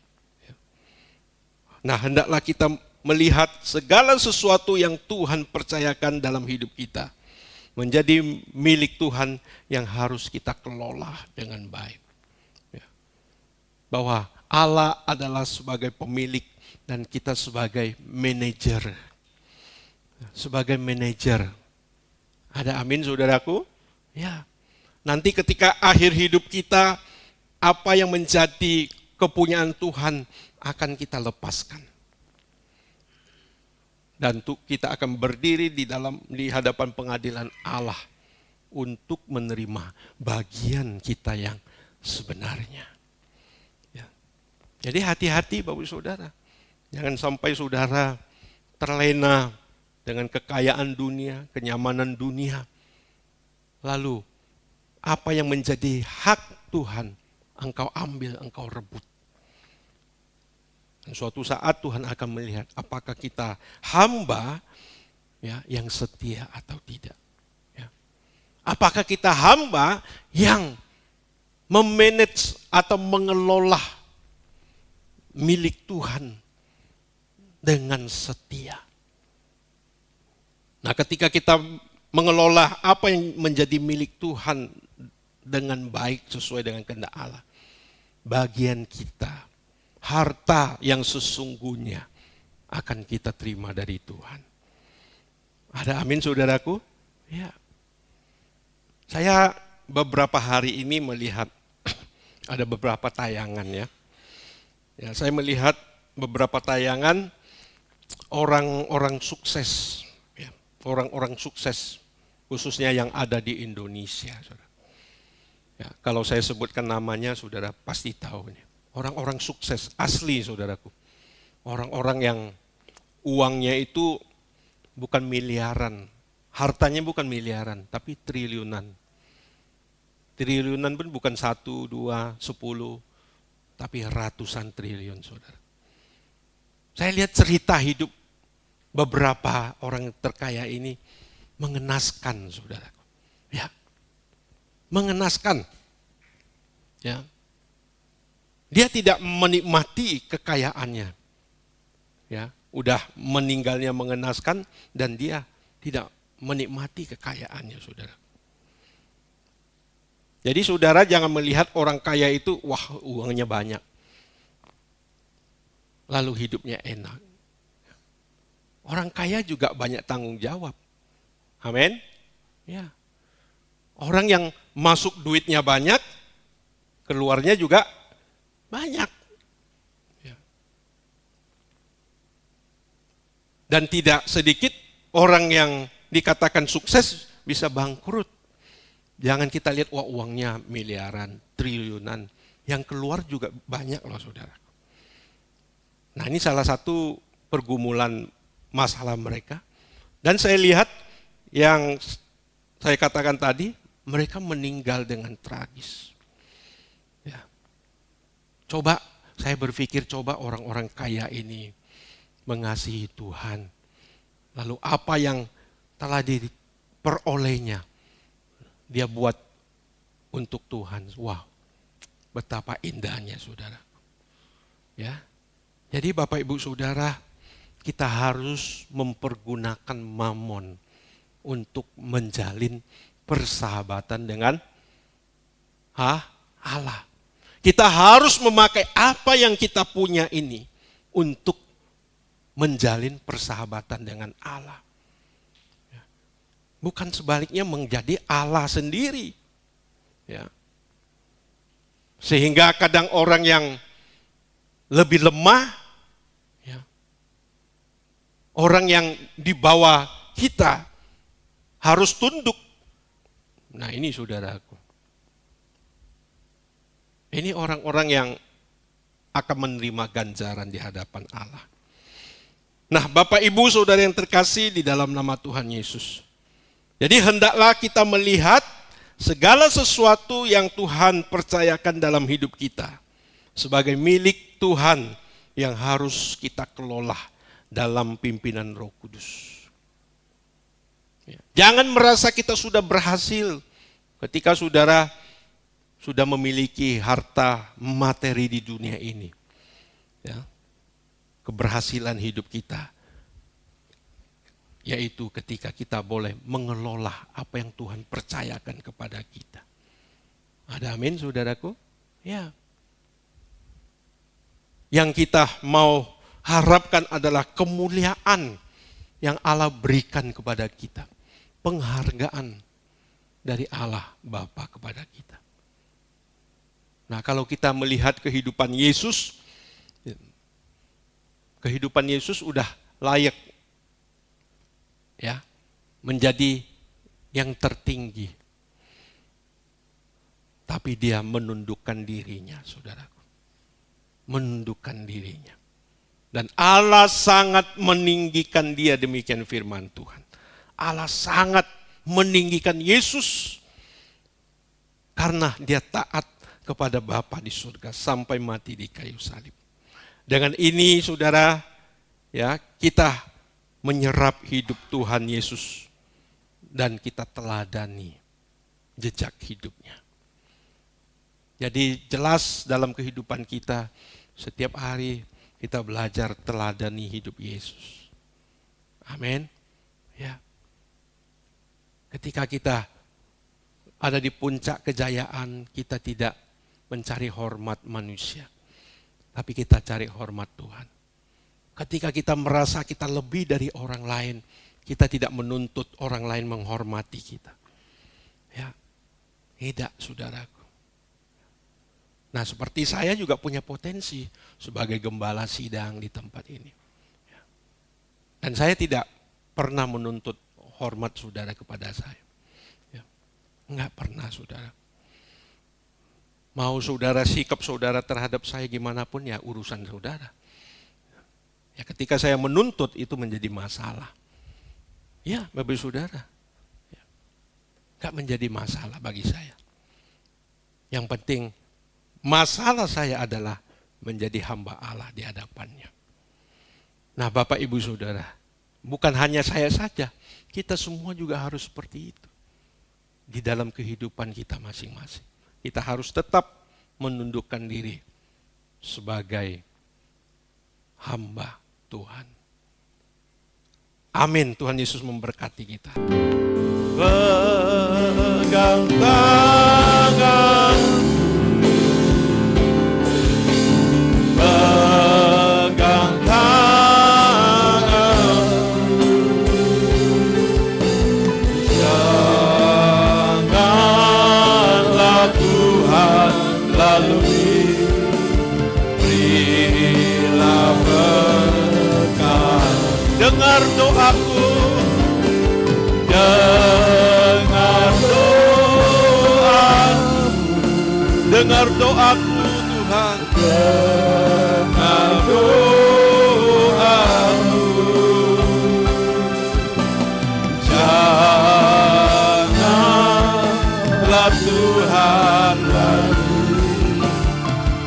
Nah, hendaklah kita melihat segala sesuatu yang Tuhan percayakan dalam hidup kita menjadi milik Tuhan yang harus kita kelola dengan baik. Bahwa Allah adalah sebagai pemilik dan kita sebagai manajer. Sebagai manajer. Ada amin saudaraku? Ya. Nanti ketika akhir hidup kita, apa yang menjadi kepunyaan Tuhan akan kita lepaskan. Dan kita akan berdiri di hadapan pengadilan Allah untuk menerima bagian kita yang sebenarnya. Ya. Jadi hati-hati Bapak Ibu Saudara. Jangan sampai saudara terlena dengan kekayaan dunia, kenyamanan dunia. Lalu apa yang menjadi hak Tuhan, engkau ambil, engkau rebut. Dan suatu saat Tuhan akan melihat apakah kita hamba ya, yang setia atau tidak. Ya. Apakah kita hamba yang memanage atau mengelola milik Tuhan dengan setia. Nah, ketika kita mengelola apa yang menjadi milik Tuhan dengan baik sesuai dengan kehendak Allah, bagian kita, harta yang sesungguhnya akan kita terima dari Tuhan. Ada amin saudaraku? Ya. Saya beberapa hari ini melihat ada beberapa tayangan ya. Ya, saya melihat beberapa tayangan orang-orang sukses, ya, orang-orang sukses khususnya yang ada di Indonesia. Saudara. Ya, kalau saya sebutkan namanya, saudara pasti tahu nih. Orang-orang sukses asli saudaraku. Orang-orang yang uangnya itu bukan miliaran. Hartanya bukan miliaran, tapi triliunan. Triliunan pun bukan 1, 2, 10, tapi ratusan triliun saudara. Saya lihat cerita hidup beberapa orang terkaya ini mengenaskan saudaraku. Ya, mengenaskan. Ya. Dia tidak menikmati kekayaannya. Ya, udah meninggalnya mengenaskan dan dia tidak menikmati kekayaannya, saudara. Jadi saudara jangan melihat orang kaya itu, wah uangnya banyak. Lalu hidupnya enak. Orang kaya juga banyak tanggung jawab. Amin. Ya. Orang yang masuk duitnya banyak, keluarnya juga banyak. Ya. Dan tidak sedikit orang yang dikatakan sukses bisa bangkrut. Jangan kita lihat wah uangnya miliaran, triliunan. Yang keluar juga banyak loh saudara. Nah ini salah satu pergumulan masalah mereka. Dan saya lihat yang saya katakan tadi, mereka meninggal dengan tragis. Ya. Coba saya berpikir coba orang-orang kaya ini mengasihi Tuhan. Lalu apa yang telah diperolehnya dia buat untuk Tuhan. Wow, betapa indahnya saudara. Ya, jadi Bapak Ibu Saudara, kita harus mempergunakan mamon untuk menjalin persahabatan dengan Allah. Kita harus memakai apa yang kita punya ini untuk menjalin persahabatan dengan Allah. Bukan sebaliknya menjadi Allah sendiri. Ya. Sehingga kadang orang yang lebih lemah, ya, orang yang di bawah kita harus tunduk. Nah ini saudaraku. Ini orang-orang yang akan menerima ganjaran di hadapan Allah. Nah Bapak Ibu Saudara yang terkasih di dalam nama Tuhan Yesus. Jadi hendaklah kita melihat segala sesuatu yang Tuhan percayakan dalam hidup kita. Sebagai milik Tuhan yang harus kita kelola dalam pimpinan Roh Kudus. Jangan merasa kita sudah berhasil ketika saudara sudah memiliki harta materi di dunia ini. Ya. Keberhasilan hidup kita, yaitu ketika kita boleh mengelola apa yang Tuhan percayakan kepada kita. Ada amin saudaraku? Ya. Yang kita mau harapkan adalah kemuliaan yang Allah berikan kepada kita. Penghargaan dari Allah Bapa kepada kita. Nah, kalau kita melihat kehidupan Yesus udah layak ya menjadi yang tertinggi. Tapi dia menundukkan dirinya, saudaraku. Menundukkan dirinya. Dan Allah sangat meninggikan dia, demikian firman Tuhan. Allah sangat meninggikan Yesus karena dia taat kepada Bapa di surga sampai mati di kayu salib. Dengan ini saudara, ya, kita menyerap hidup Tuhan Yesus dan kita teladani jejak hidupnya. Jadi jelas dalam kehidupan kita setiap hari kita belajar teladani hidup Yesus. Amin. Ya. Ketika kita ada di puncak kejayaan, kita tidak mencari hormat manusia, tapi kita cari hormat Tuhan. Ketika kita merasa kita lebih dari orang lain, kita tidak menuntut orang lain menghormati kita. Ya, tidak, saudaraku. Nah, seperti saya juga punya potensi sebagai gembala sidang di tempat ini. Dan saya tidak pernah menuntut hormat saudara kepada saya. Ya. Enggak pernah, saudara. Mau saudara sikap saudara terhadap saya gimana pun ya urusan saudara. Ya, ketika saya menuntut itu menjadi masalah. Ya, Bapak Saudara. Ya. Enggak menjadi masalah bagi saya. Yang penting masalah saya adalah menjadi hamba Allah di hadapannya. Nah, Bapak Ibu Saudara, bukan hanya saya saja, kita semua juga harus seperti itu. Di dalam kehidupan kita masing-masing. Kita harus tetap menundukkan diri sebagai hamba Tuhan. Amin. Tuhan Yesus memberkati kita. Pegang tangan, pegang tangan, janganlah Tuhan lalui, berilah berkat. Dengar doaku, dengar doaku, dengar doaku Tuhan. Dengar doaku, janganlah Tuhan lalui,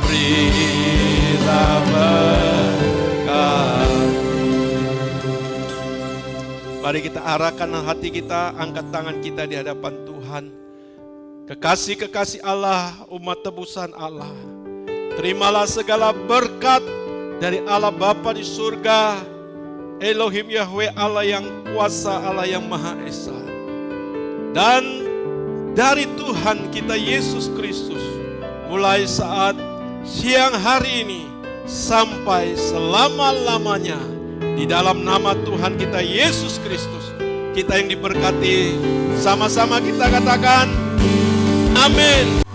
berilah berkat. Mari kita arahkan hati kita, angkat tangan kita di hadapan Tuhan. Kekasih-kekasih Allah, umat tebusan Allah, terimalah segala berkat dari Allah Bapa di surga, Elohim Yahweh, Allah yang kuasa, Allah yang Maha Esa. Dan dari Tuhan kita Yesus Kristus, mulai saat siang hari ini sampai selama-lamanya, di dalam nama Tuhan kita Yesus Kristus, kita yang diberkati, sama-sama kita katakan, amin.